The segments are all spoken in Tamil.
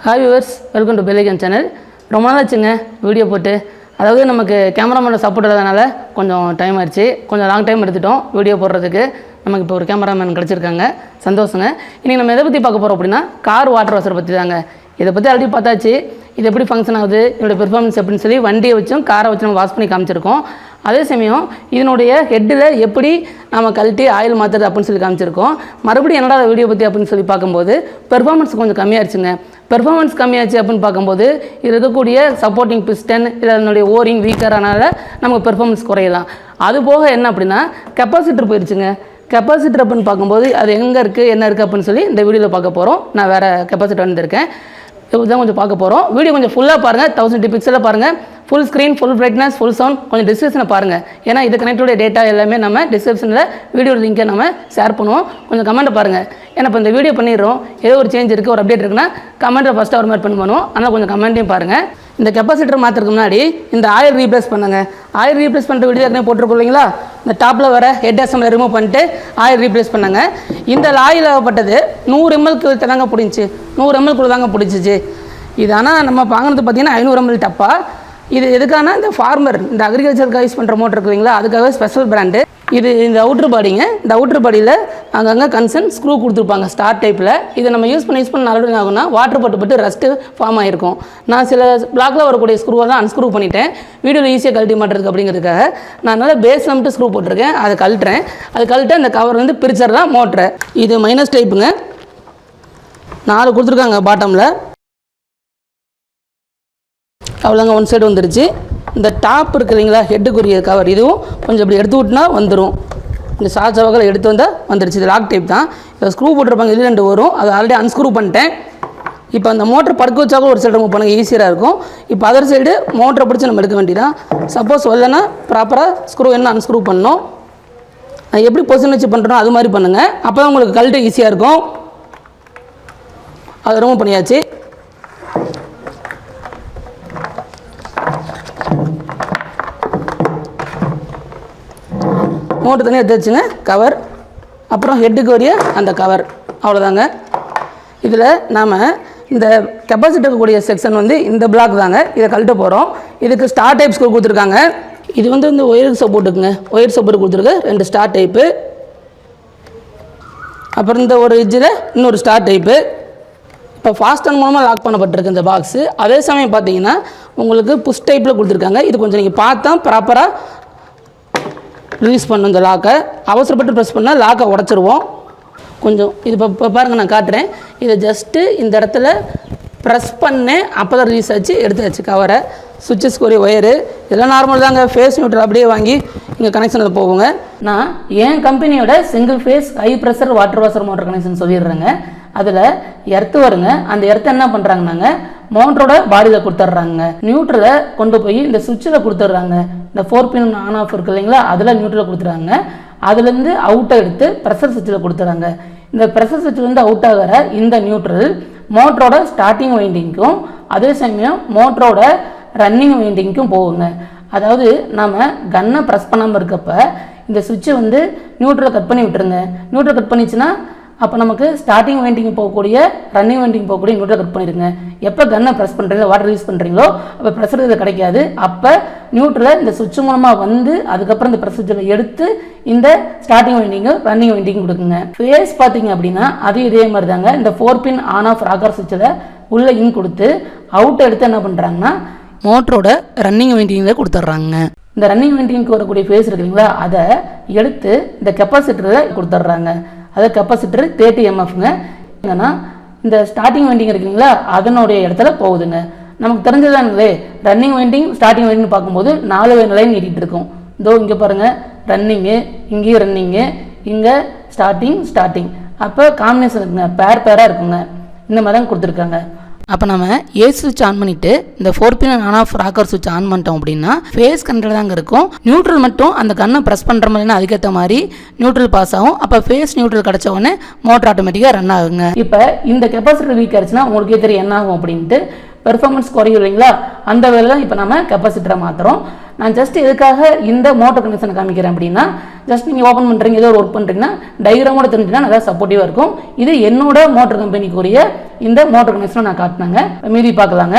Hi viewers, welcome to bell icon channel. ரொம்ப நாள் ஆச்சுங்க வீடியோ போட்டு. அதாவது நமக்கு கேமராமேனோட சப்போர்ட் இல்லாதனால கொஞ்சம் டைம் ஆயிடுச்சு. கொஞ்சம் லாங் டைம் எடுத்துட்டோம் வீடியோ போடுறதுக்கு. நமக்கு இப்போ ஒரு கேமராமேன் கிடச்சிருக்காங்க, சந்தோஷங்க. இன்றைக்கி நம்ம எதை பற்றி பார்க்க போகிறோம் அப்படின்னா, கார் வாட்டர் வாஷர் பற்றி தாங்க. இதை பற்றி ஆல்ரெடி பார்த்தாச்சு. இது எப்படி ஃபங்க்ஷன் ஆகுது, இதோட பெர்ஃபார்மன்ஸ் எப்படின்னு சொல்லி வண்டியை வச்சும் காரை வச்சு நம்ம வாஷ் பண்ணி காமிச்சிருக்கோம். அதே சமயம் இதனுடைய ஹெட்டில் எப்படி நம்ம கழட்டி ஆயில் மாற்றுறது அப்படின்னு சொல்லி காமிச்சிருக்கோம். மறுபடியும் என்னடா வீடியோ பற்றி அப்படின்னு சொல்லி பார்க்கும்போது பெர்ஃபார்மன்ஸ் கொஞ்சம் கம்மியாகிடுச்சுங்க. பெர்ஃபார்மன்ஸ் கம்மியாச்சு அப்படின்னு பார்க்கும்போது இது இருக்கக்கூடிய சப்போர்ட்டிங் பிஸ்டன் இதனுடைய ஓரிங் வீக்கரானால நமக்கு பெர்ஃபார்மன்ஸ் குறையலாம். அது போக என்ன அப்படின்னா கெப்பாசிட்டர் போயிடுச்சுங்க. கெப்பாசிட்டர் அப்படின்னு பார்க்கும்போது அது எங்கே இருக்குது என்ன இருக்குது அப்படின்னு சொல்லி இந்த வீடியோவில் பார்க்க போகிறோம். நான் வேறு கெப்பாசிட்டர் வந்திருக்கேன், இதுதான் கொஞ்சம் பார்க்க போகிறோம். வீடியோ கொஞ்சம் ஃபுல்லாக பாருங்கள், 1080 பிக்சலில் பாருங்கள். Full screen, full brightness, full sound. கொஞ்சம் டிஸ்கிரிப்ஷனை பாருங்கள், ஏன்னா இது கனெக்டோடைய டேட்டா எல்லாமே நம்ம டிஸ்கிரிப்ஷனில் வீடியோ லிங்கை நம்ம ஷேர் பண்ணுவோம். கொஞ்சம் கமெண்ட்டை பாருங்கள், ஏன்னா இப்போ இந்த வீடியோ பண்ணிடுறோம், ஏதோ ஒரு சேஞ்ச் இருக்குது, ஒரு அப்டேட் இருக்குன்னா கமெண்ட்டை ஃபஸ்ட்டு ஒரு மாதிரி பண்ணுவோம். அதனால் கொஞ்சம் கமெண்ட்டையும் பாருங்கள். இந்த கெப்பாசிட்டர் மாற்றுறதுக்கு முன்னாடி இந்த ஆயில் ரீப்ளேஸ் பண்ணுங்க. ஆயில் ரீப்ளேஸ் பண்ணுற வீடியோ ஏற்கனவே போட்டிருக்கோம் இல்லைங்களா? இந்த டாப்பில் வர ஹெட் அசம்பிளை ரிமூவ் பண்ணிட்டு ஆயில் ரீப்ளேஸ் பண்ணாங்க. இந்த ஆயில் ஆகப்பட்டது 100 ml தாங்க பிடிச்சி, 100 ml தாங்க பிடிச்சிச்சு. இது ஆனால் நம்ம வாங்கினது பார்த்தீங்கன்னா 500 ml டப்பா. இது எதுக்கான இந்த ஃபார்மர், இந்த அக்ரிகல்ச்சருக்கு யூஸ் பண்ணுற மோட்டர் இருக்குது இல்லைங்களா, அதுக்காக ஸ்பெஷல் பிராண்டு. இது இந்த அவுட்ரு பாடிங்க. இந்த அவுட்ரு பாடியில் அங்கங்கே கன்சன் ஸ்க்ரூ கொடுத்துருப்பாங்க ஸ்டார் டைப்பில். இதை நம்ம யூஸ் பண்ண நல்லது ஆகும்னா வாட்டர் பட்டு ரஸ்ட்டு ஃபார்ம் ஆகிருக்கும். நான் சில பிளாக்கில் வரக்கூடிய ஸ்க்ரூவை தான் அன்ஸ்க்ரூ பண்ணிட்டேன், வீடியோவில் ஈஸியாக கழட்டி மாட்டுறதுக்கு அப்படிங்கிறதுக்காக. நான் அதனால் பேஸ் நம்பிட்டு ஸ்க்ரூ போட்டிருக்கேன், அதை கழட்டுறேன். அது கழட்டு அந்த கவர் வந்து பிரிச்சர்லாம் மோட்ரு. இது மைனஸ் டைப்புங்க, 4 கொடுத்துருக்காங்க பாட்டமில். அவ்வளோங்க, ஒன் சைடு வந்துடுச்சு. இந்த டாப் இருக்குது இல்லைங்களா, ஹெட்டுக்குரிய கவர், இதுவும் கொஞ்சம் இப்படி எடுத்து விட்டுனா வந்துடும். இந்த சார்ஜ் வகையில் எடுத்து வந்தால் வந்துடுச்சு. இது லாக் டைப் தான். இப்போ ஸ்க்ரூ போட்டிருப்பாங்க, இது 2 வரும். அதை ஆல்ரெடி அன்ஸ்க்ரூ பண்ணிட்டேன். இப்போ அந்த மோட்டர் படுக்க வச்சாலும் ஒரு சைடு ரிமூவ் பண்ணுங்க, ஈஸியாக இருக்கும். இப்போ அதர் சைடு மோட்டரை பிடிச்சி நம்ம எடுக்க வேண்டியதான். சப்போஸ் வரலன்னா ப்ராப்பராக ஸ்க்ரூ என்ன அன்ஸ்க்ரூ பண்ணணும். எப்படி பொசிஷன் வச்சு பண்ணுறோம் அது மாதிரி பண்ணுங்கள், அப்போ தான் உங்களுக்கு கழட்ட ஈஸியாக இருக்கும். அதை ரிமூவ் பண்ணியாச்சு. மோட்டர் தனியாக எடுத்துச்சுங்க கவர், அப்புறம் ஹெட்டுக்கு வரிய அந்த கவர், அவ்வளோதாங்க. இதில் நாம் இந்த கெப்பாசிட்டி இருக்கக்கூடிய செக்ஷன் வந்து இந்த பிளாக் தாங்க. இதை கழட்ட போகிறோம். இதுக்கு ஸ்டார் டைப் ஸ்க்ரூ கொடுத்துருக்காங்க. இது வந்து இந்த ஒயர் சப்போர்ட்டுக்குங்க, ஒயர் சப்போர்ட் கொடுத்துருக்கு 2 ஸ்டார் டைப்பு. அப்புறம் இந்த ஒரு எட்ஜில் இன்னொரு ஸ்டார் டைப்பு. இப்போ ஃபாஸ்டன் மூலமாக லாக் பண்ணப்பட்டிருக்கு இந்த பாக்ஸு. அதே சமயம் பார்த்தீங்கன்னா உங்களுக்கு புஷ் டைப்பில் கொடுத்துருக்காங்க. இது கொஞ்சம் நீங்கள் பார்த்தா ப்ராப்பராக ரிலீஸ் பண்ணணும். இந்த லாக்கை அவசரப்பட்டு ப்ரெஸ் பண்ணால் லாக்கை உடச்சிருவோம். கொஞ்சம் இது இப்போ பாருங்கள், நான் காட்டுறேன். இதை ஜஸ்ட்டு இந்த இடத்துல ப்ரெஸ் பண்ணேன், அப்போ தான் ரிலீஸ் ஆச்சு, எடுத்தாச்சு கவரை. சுவிட்சஸ்க்குரிய ஒயரு இதெல்லாம் நார்மல் தாங்க. ஃபேஸ் நியூட்ரல் அப்படியே வாங்கி இங்கே கனெக்ஷனில் போகுங்க. நான் என் கம்பெனியோட single phase high pressure water washer motor connection சொல்லிடுறேங்க. அதில் எர்த்து வருங்க. அந்த எர்த்தை என்ன பண்ணுறாங்கன்னாங்க மோட்டரோட பாடியில் கொடுத்துட்றாங்க. நியூட்ரலை கொண்டு போய் இந்த சுவிட்சில் கொடுத்துட்றாங்க. இந்த 4 பின் ஆன் ஆஃப் இருக்குது இல்லைங்களா, அதில் நியூட்ரலை கொடுத்துறாங்க. அதுலேருந்து அவுட்டை எடுத்து ப்ரெஷர் சுவிட்சில் கொடுத்துறாங்க. இந்த ப்ரெஷர் சுவிட்சிலேருந்து அவுட் ஆகிற இந்த நியூட்ரல் மோட்டரோட ஸ்டார்டிங் வைண்டிங்க்கும் அதே சமயம் மோட்டரோட ரன்னிங் வைண்டிங்க்கும் போகுங்க. அதாவது நம்ம கன்னை ப்ரெஸ் பண்ணாமல் இருக்கப்ப இந்த சுவிட்சை வந்து நியூட்ரலை கட் பண்ணி விட்டுருங்க. நியூட்ரல் கட் பண்ணிச்சுன்னா அப்போ நமக்கு ஸ்டார்டிங் வைண்டிங் போகக்கூடிய ரன்னிங் வைண்டிங் போகக்கூடிய நியூட்ரல் கட் பண்ணிடுங்க. எப்போ கன்னை ப்ரெஸ் பண்ணுறீங்களோ வாட்டர் ரிலீஸ் பண்ணுறீங்களோ அப்போ ப்ரெஷர் இதில் கிடைக்காது. அப்போ நியூட்ரலை இந்த சுவிட்ச் மூலமாக வந்து அதுக்கப்புறம் இந்த ப்ரெஷர் சுவிட்சில் எடுத்து இந்த ஸ்டார்டிங் வைண்டிங்கும் ரன்னிங் வைண்டிங் கொடுக்குங்க. ஃபேஸ் பார்த்தீங்க அப்படின்னா அது இதே மாதிரி தாங்க. இந்த 4 பின் ஆன் ஆஃப் ராக்கர் சுவிட்சில் உள்ள இன் கொடுத்து அவுட்டை எடுத்து என்ன பண்ணுறாங்கன்னா மோட்டரோட ரன்னிங் வைண்டிங்கில் கொடுத்துட்றாங்க. இந்த ரன்னிங் வைண்டிங்க்கு வரக்கூடிய ஃபேஸ் இருக்குங்களா, அதை எடுத்து இந்த கெப்பாசிட்டரில் கொடுத்துட்றாங்க. அது கெப்பாசிட்டர் 30 mFங்க. என்னன்னா இந்த ஸ்டார்டிங் வைண்டிங் இருக்குங்களா, அதனுடைய இடத்துல போகுதுங்க. நமக்கு தெரிஞ்சதானே ரன்னிங் வைண்டிங் ஸ்டார்டிங் வைண்டிங் பார்க்கும்போது 4 லைன் நீட்டிகிட்டு இருக்கும். இதோ இங்கே பாருங்கள், ரன்னிங்கு, இங்கேயும் ரன்னிங்கு, இங்கே ஸ்டார்டிங். அப்போ காம்பினேஷன் இருக்குங்க, பேராக இருக்குங்க. இந்த மாதிரி தான் கொடுத்துருக்காங்க. அப்போ நம்ம ஏசி சுவிட்ச் ஆன் பண்ணிவிட்டு இந்த 4 பின் ஆன் ஆஃப் ராக்கர் சுவிட்ச் ஆன் பண்ணிட்டோம் அப்படின்னா ஃபேஸ் கண்ட்ரோல் தாங்க இருக்கும். நியூட்ரல் மட்டும் அந்த கண்ணை ப்ரெஸ் பண்ணுற மாதிரினா அதுக்கேற்ற மாதிரி நியூட்ரல் பாஸ் ஆகும். அப்போ ஃபேஸ் நியூட்ரல் கிடச்ச உடனே மோட்டர் ஆட்டோமேட்டிக்காக ரன் ஆகுங்க. இப்போ இந்த கெப்பாசிட்டர் வீக் ஆச்சுன்னா உங்களுக்கே தெரியும் என்ன ஆகும் அப்படின்ட்டு. பெர்ஃபார்மன்ஸ் குறையும் இல்லைங்களா, அந்த வேலை தான் இப்போ நம்ம கெப்பாசிட்டரை மாற்றுறோம். நான் ஜஸ்ட் எதுக்காக இந்த மோட்டர் கனெக்ஷனை காமிக்கிறேன் அப்படின்னா, ஜஸ்ட் நீங்கள் ஓப்பன் பண்ணுறீங்க, ஏதோ ஒரு ஒர்க் பண்ணுறீங்கன்னா டயக்ராமோட தெரிஞ்சுன்னா நல்லா சப்போர்ட்டிவாக இருக்கும். இது என்னோட மோட்டர் கம்பெனிக்குரிய இந்த மோட்டர் கனெக்ஷனை நான் காட்டினாங்க. மீதி பார்க்கலாங்க.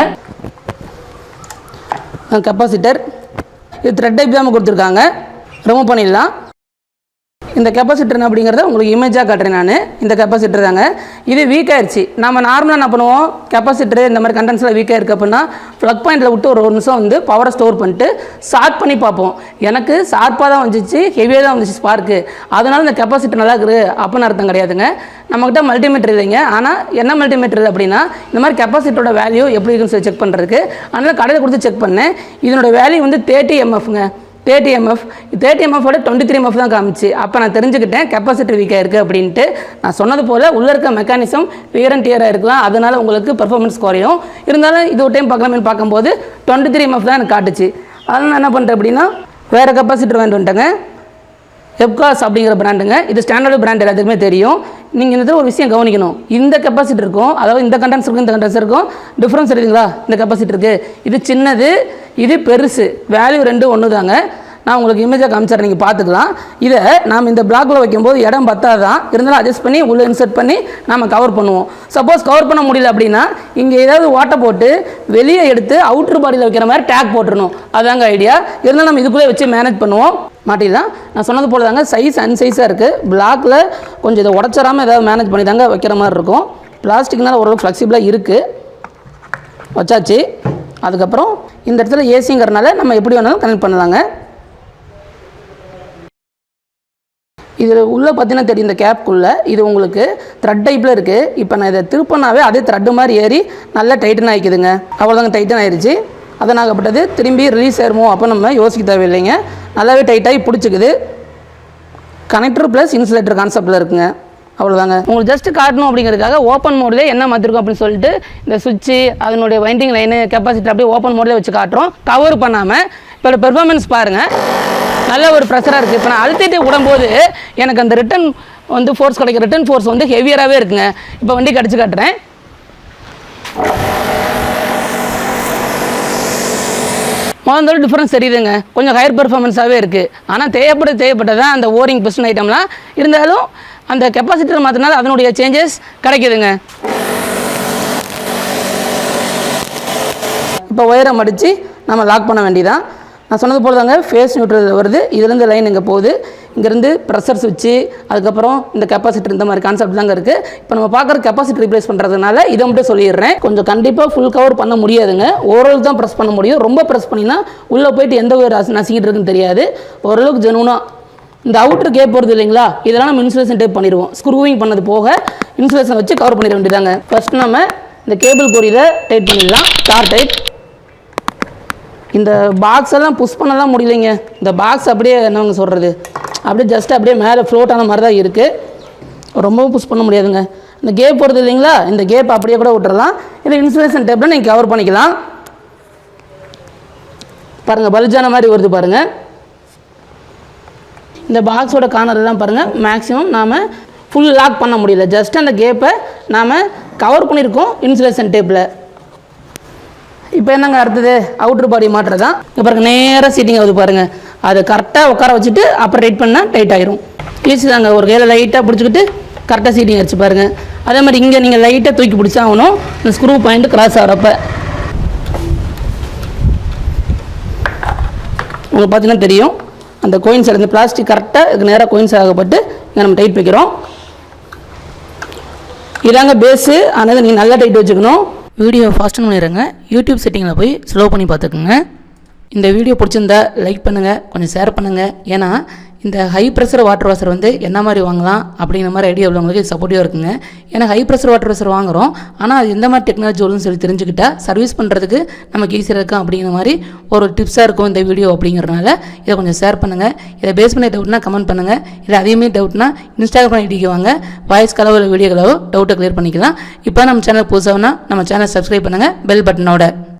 கெப்பாசிட்டர் இது த்ரெட் டைப் தான் கொடுத்துருக்காங்க, ரிமூவ் பண்ணிடலாம். இந்த கெப்பாசிட்டர் அப்படிங்கிறத உங்களுக்கு இமேஜாக காட்டுறேன் நான். இந்த கெப்பாசிட்டர் தாங்க, இது வீக் ஆயிடுச்சு. நம்ம நார்மலாக என்ன பண்ணுவோம், கெப்பாசிட்டர் இந்த மாதிரி கண்டென்ஸில் வீக்காக இருக்குது அப்படின்னா ப்ளக் பாயிண்டில் விட்டு ஒரு நிமிஷம் வந்து பவரை ஸ்டோர் பண்ணிட்டு ஷார்ட் பண்ணி பார்ப்போம். எனக்கு ஷார்ப்பாக தான் வந்துச்சு, ஹெவியாக தான் வந்துச்சு ஸ்பார்க்கு, அதனால இந்த கெப்பாசிட்டர் நல்லா இருக்குது அப்படின்னு அர்த்தம் கிடையாதுங்க. நம்மக்கிட்ட மல்டிமீட்டர் இல்லைங்க, ஆனால் என்ன மல்டிமீட்டர் அப்படின்னா இந்த மாதிரி கெப்பாசிட்டரோட வேல்யூ எப்படி இருக்குன்னு சொல்லி செக் பண்ணுறதுக்கு. அதனால் கடையில் கொடுத்து செக் பண்ணேன். இதனோட வேல்யூ வந்து 30 mFங்க, 30 mF. 30 mFோட 23 mF தான் காமிச்சு. அப்போ நான் தெரிஞ்சுக்கிட்டேன் கெப்பாசிட்டர் வீக்காக இருக்குது அப்படின்ட்டு. நான் சொன்னது போல் உள்ளே இருக்க மெக்கானிசம் வியர் அண்ட் டியராக இருக்கலாம், அதனால் உங்களுக்கு பெர்ஃபார்மன்ஸ் குறையும். இருந்தாலும் இது ஒரு டைம் பார்க்கலாமேன்னு பார்க்கும்போது 23 mF தான் எனக்கு காட்டுச்சு. அதனால் நான் என்ன பண்ணுறேன் அப்படின்னா வேறு கெப்பாசிட்டர் வாங்கிட்டு வந்துட்டேங்க. எப்காஸ் அப்படிங்கிற பிராண்டுங்க, இது ஸ்டாண்டர்டு பிராண்ட் எல்லாத்துக்குமே தெரியும். நீங்கள் இந்த ஒரு விஷயம் கவனிக்கணும், இந்த கெப்பாசிட்டருக்கும் அதாவது இந்த கண்டென்சருக்கும் இந்த கண்டென்சருக்கும் டிஃப்ரென்ஸ் இருக்குங்களா. இந்த கெப்பாசிட்டருக்கு இது சின்னது, இது பெருசு, வேல்யூ ரெண்டும் ஒன்று தாங்க. நான் உங்களுக்கு இமேஜாக காமிச்சிட்றேன், நீங்கள் பார்த்துக்கலாம். இதை நாம் இந்த பிளாக்கில் வைக்கும்போது இடம் பத்தாதான், இருந்தாலும் அட்ஜஸ்ட் பண்ணி உள்ளே இன்சர்ட் பண்ணி நம்ம கவர் பண்ணுவோம். சப்போஸ் கவர் பண்ண முடியல அப்படின்னா இங்கே ஏதாவது ஓட்டை போட்டு வெளியே எடுத்து அவுட்ரு பாடியில் வைக்கிற மாதிரி டேக் போட்டுருணும், அதாங்க ஐடியா. இருந்தாலும் நம்ம இதுக்குள்ளே வச்சு மேனேஜ் பண்ணுவோம். மாட்டிடலாம். நான் சொன்னது போல தாங்க, சைஸ் அன்சைஸாக இருக்குது. பிளாக்கில் கொஞ்சம் இதை உடச்சிடாமல் ஏதாவது மேனேஜ் பண்ணி தாங்க வைக்கிற மாதிரி இருக்கும். பிளாஸ்டிக்னால ஓரளவுக்கு ஃப்ளெக்சிபிளாக இருக்குது. வச்சாச்சு. அதுக்கப்புறம் இந்த இடத்துல ஏசிங்கிறனால நம்ம எப்படி வேணாலும் கனெக்ட் பண்ணலாங்க. இதில் உள்ளே பார்த்தீங்கன்னா தெரியும், இந்த கேப்புக்குள்ளே இது உங்களுக்கு த்ரெட் டைப்பில் இருக்குது. இப்போ நான் இதை திருப்பினாவே அதே த்ரெட்டு மாதிரி ஏறி நல்லா டைட்டன் ஆகிக்குதுங்க. அவ்வளோதாங்க, டைட்டன் ஆயிடுச்சு. அதனாகப்பட்டது திரும்பி ரிலீஸ் ஆயிருமோ அப்போ நம்ம யோசிக்க தேவையில்லைங்க, நல்லாவே டைட்டாகி பிடிச்சிக்குது. கனெக்டர் ப்ளஸ் இன்சுலேட்டர் கான்செப்டில் இருக்குங்க. அவ்வளோதாங்க. உங்களுக்கு ஜஸ்ட் காட்டணும் அப்படிங்கிறதுக்காக ஓப்பன் மோடில் என்ன மாற்றிருக்கோம் அப்படின்னு சொல்லிட்டு இந்த சுவிட்சு அதனுடைய வைண்டிங் லைனு கெப்பாசிட்டி அப்படியே ஓப்பன் மோடில் வச்சு காட்டுறோம், கவர் பண்ணாமல். இப்போ பெர்ஃபார்மன்ஸ் பாருங்கள், நல்ல ஒரு ப்ரெஷராக இருக்குது. இப்போ நான் அழுத்திட்டு விடும்போது எனக்கு அந்த ரிட்டன் வந்து ஃபோர்ஸ் கிடைக்கும், ரிட்டன் ஃபோர்ஸ் வந்து ஹெவியராகவே இருக்குங்க. இப்போ வண்டி கடிச்சு காட்டுறேன். முதல்ல டிஃப்ரென்ஸ் தெரியுதுங்க, கொஞ்சம் ஹையர் பெர்ஃபார்மன்ஸாகவே இருக்குது. ஆனால் தேவைப்பட்டதான் அந்த ஓரிங் பிஸ்டன் ஐட்டம்லாம் இருந்தாலும் அந்த கெப்பாசிட்டர் மாற்றினால அதனுடைய சேஞ்சஸ் கிடைக்குதுங்க. இப்போ ஒயரை மடித்து நம்ம லாக் பண்ண வேண்டியதான். நான் சொன்னது போல தாங்க, ஃபேஸ் நியூட்ரல் வருது, இதுலேருந்து லைன் இங்கே போகுது, இங்கேருந்து ப்ரெஷர் சுவிட்சு, அதுக்கப்புறம் இந்த கெப்பாசிட்டர், இந்த மாதிரி கான்செப்ட் தாங்க இருக்குது. இப்போ நம்ம பார்க்குற கெப்பாசிட்டர் ரீப்ளேஸ் பண்ணுறதுனால இதை மட்டும் சொல்லிடுறேன். கொஞ்சம் கண்டிப்பாக ஃபுல் கவர் பண்ண முடியாதுங்க, ஓரளவுக்கு தான் ப்ரெஸ் பண்ண முடியும். ரொம்ப ப்ரெஸ் பண்ணினா உள்ளே போயிட்டு எந்த ஒரு நசிக்கிட்டு இருக்குன்னு தெரியாது. ஓரளவுக்கு ஜெனுவனாக இந்த அவுட்ரு கேப் போகிறது இல்லைங்களா, இதெல்லாம் நம்ம இன்சுலேஷன் டைப் பண்ணிடுவோம். ஸ்க்ரூவிங் பண்ணது போக இன்சுலேஷன் வச்சு கவர் பண்ணிட வேண்டியதாங்க. ஃபர்ஸ்ட் நம்ம இந்த கேபிள் கோரியில் டைட் பண்ணிடலாம், ஸ்டார் டைட். இந்த பாக்ஸ் எல்லாம் புஷ் பண்ணலாம் முடியலைங்க. இந்த பாக்ஸ் அப்படியே என்னவங்க சொல்கிறது, அப்படியே ஜஸ்ட் அப்படியே மேலே ஃப்ளோட் ஆன மாதிரி தான் இருக்குது, ரொம்பவும் புஷ் பண்ண முடியாதுங்க. இந்த கேப் போகிறது இல்லைங்களா, இந்த கேப் அப்படியே கூட விட்டுறலாம். இல்லை இன்சுலேஷன் டேப்பில் நீங்கள் கவர் பண்ணிக்கலாம். பாருங்கள், பல்ஜான மாதிரி வருது பாருங்கள். இந்த பாக்ஸோட கார்னர்லாம் பாருங்கள், மேக்ஸிமம் நாம் ஃபுல் லாக் பண்ண முடியல, ஜஸ்ட் அந்த கேப்பை நாம் கவர் பண்ணியிருக்கோம் இன்சுலேஷன் டேப்பில். இப்போ என்னங்க அடுத்தது அவுட்ரு பாடி மாட்டுறது தான். இப்போ பாருங்கள், நேராக சீட்டிங் ஆகுது பாருங்கள், அதை கரெக்டாக உட்கார வச்சுட்டு அப்புறம் டைட் பண்ணால் டைட் ஆகிரும். ஈஸி தாங்க, ஒரு கையில் லைட்டாக பிடிச்சிக்கிட்டு கரெக்டாக சீட்டிங் அடிச்சு பாருங்கள். அதே மாதிரி இங்கே நீங்கள் லைட்டாக தூக்கி பிடிச்சா ஆகணும், இந்த ஸ்க்ரூ பாயிண்ட் கிராஸ் ஆகிறப்ப. உங்களுக்கு பார்த்தீங்கன்னா தெரியும், அந்த கோயின்ஸ் இந்த பிளாஸ்டிக் கரெக்டாக இதுக்கு நேராக கோயின்ஸ் ஆகப்பட்டு இங்கே நம்ம டைட் வைக்கிறோம். இதாங்க பேஸு, அதனால் நீங்கள் நல்லா டைட் வச்சுக்கணும். வீடியோ ஃபாஸ்ட் பண்ணிடுங்க, யூடியூப் செட்டிங்கில் போய் ஸ்லோ பண்ணி பார்த்துக்குங்க. இந்த வீடியோ பிடிச்சிருந்தா லைக் பண்ணுங்கள், கொஞ்சம் ஷேர் பண்ணுங்கள். ஏன்னா இந்த ஹை ப்ரெஷர் வாட்டர் வாஷர் வந்து என்ன மாதிரி வாங்கலாம் அப்படிங்கிற மாதிரி ஐடியா உள்ளவங்களுக்கு சப்போர்ட்டிவாக இருக்குங்க. ஏன்னா ஹை ப்ரெஷர் வாட்டர் வாஷர் வாங்குகிறோம், ஆனால் அது எந்த மாதிரி டெக்னாலஜி வரும்னு சொல்லி தெரிஞ்சுக்கிட்டா சர்வீஸ் பண்ணுறதுக்கு நமக்கு ஈஸியாக இருக்கும் அப்படிங்கிற மாதிரி ஒரு டிப்ஸாக இருக்கும் இந்த வீடியோ. அப்படிங்கிறனால இதை கொஞ்சம் ஷேர் பண்ணுங்கள். இதை பேஸ் பண்ணி டவுட்னா கமெண்ட் பண்ணுங்கள். இல்லை அதேமாரி டவுட்னா இன்ஸ்டாகிராம் ஐடிக்கு வாங்க, வாய்ஸ் கலவோ வீடியோ கலவோ டவுட்டை கிளியர் பண்ணிக்கலாம். இப்போ நம்ம சேனல் புதுசாகனா நம்ம சேனல் சப்ஸ்கிரைப் பண்ணுங்கள் பெல் பட்டனோட.